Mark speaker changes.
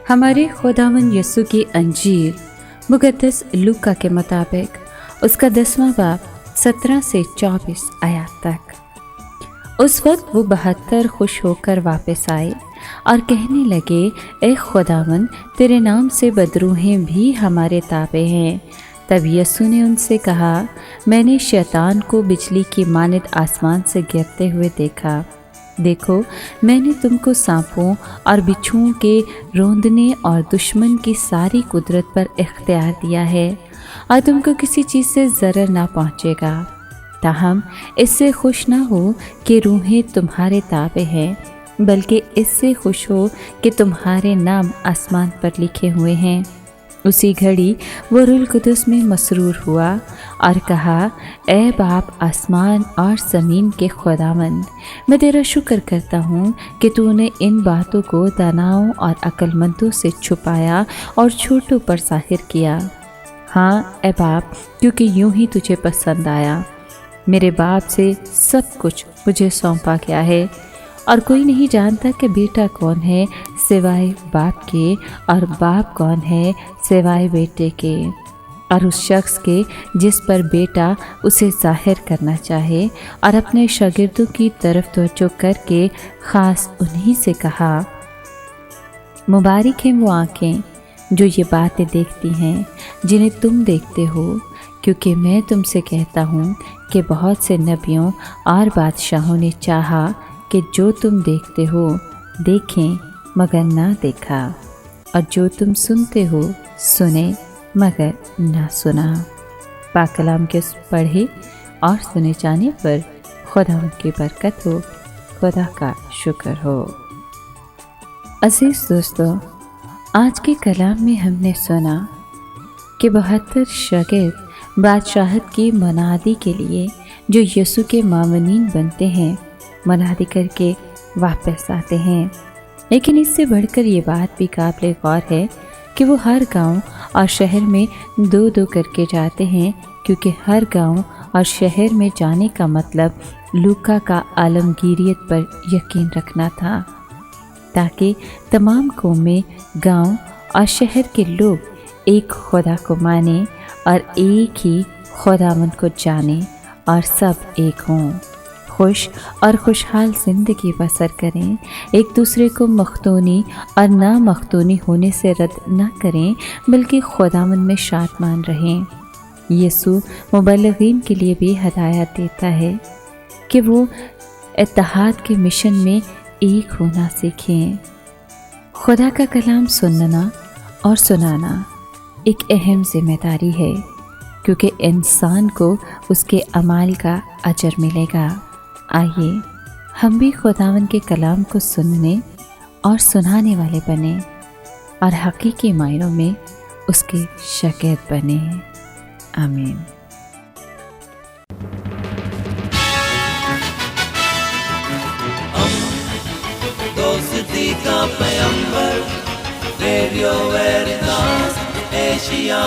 Speaker 1: ہمارے خداوند یسوع کی انجیل مقدس لوکا کے مطابق اس کا 10واں باب 17 سے 24 آیات تک۔ اس وقت وہ 72 خوش ہو کر واپس آئے اور کہنے لگے، اے خداوند، تیرے نام سے بدروحیں بھی ہمارے تابع ہیں۔ تب یسوع نے ان سے کہا، میں نے شیطان کو بجلی کی مانند آسمان سے گرتے ہوئے دیکھا۔ دیکھو، میں نے تم کو سانپوں اور بچھوؤں کے روندنے اور دشمن کی ساری قدرت پر اختیار دیا ہے، اور تم کو کسی چیز سے ضرر نہ پہنچے گا۔ تاہم اس سے خوش نہ ہو کہ روحیں تمہارے تابع ہیں، بلکہ اس سے خوش ہو کہ تمہارے نام آسمان پر لکھے ہوئے ہیں۔ اسی گھڑی وہ روح القدس میں مسرور ہوا اور کہا، اے باپ آسمان اور زمین کے خداوند، میں تیرا شکر کرتا ہوں کہ تو نے ان باتوں کو داناؤں اور عقل مندوں سے چھپایا اور چھوٹوں پر ظاہر کیا۔ ہاں اے باپ، کیونکہ یوں ہی تجھے پسند آیا۔ میرے باپ سے سب کچھ مجھے سونپا گیا ہے، اور کوئی نہیں جانتا کہ بیٹا کون ہے سوائے باپ کے، اور باپ کون ہے سوائے بیٹے کے، اور اس شخص کے جس پر بیٹا اسے ظاہر کرنا چاہے۔ اور اپنے شاگردوں کی طرف توجہ کر کے خاص انہی سے کہا، مبارک ہیں وہ آنکھیں جو یہ باتیں دیکھتی ہیں جنہیں تم دیکھتے ہو، کیونکہ میں تم سے کہتا ہوں کہ بہت سے نبیوں اور بادشاہوں نے چاہا کہ جو تم دیکھتے ہو دیکھیں مگر نہ دیکھا، اور جو تم سنتے ہو سنیں مگر نہ سنا۔ پاک کلام کے پڑھے اور سنے جانے پر خدا ان کی برکت ہو، خدا کا شکر ہو۔ عزیز دوستو، آج کے کلام میں ہم نے سنا کہ 72 شاگرد بادشاہت کی منادی کے لیے جو یسوع کے مامنین بنتے ہیں، منادی کر کے واپس آتے ہیں۔ لیکن اس سے بڑھ کر یہ بات بھی قابل غور ہے کہ وہ ہر گاؤں اور شہر میں 2 کر کے جاتے ہیں، کیونکہ ہر گاؤں اور شہر میں جانے کا مطلب لوکا کا عالمگیریت پر یقین رکھنا تھا، تاکہ تمام قومیں، گاؤں اور شہر کے لوگ ایک خدا کو مانیں اور ایک ہی خداوند کو جانیں، اور سب ایک ہوں، خوش اور خوشحال زندگی بسر کریں، ایک دوسرے کو مختونی اور نا مختونی ہونے سے رد نہ کریں، بلکہ خداوند میں شادمان رہیں۔ یسوع مبلغین کے لیے بھی ہدایت دیتا ہے کہ وہ اتحاد کے مشن میں ایک ہونا سیکھیں۔ خدا کا کلام سننا اور سنانا ایک اہم ذمہ داری ہے، کیونکہ انسان کو اس کے اعمال کا اجر ملے گا۔ آئیے ہم بھی خداوند کے کلام کو سننے اور سنانے والے بنیں، اور حقیقی معنوں میں اس کے شاگرد بنیں۔ آمین۔ دوستی کا پیغمبر، ریڈیو ویریتاس ایشیا۔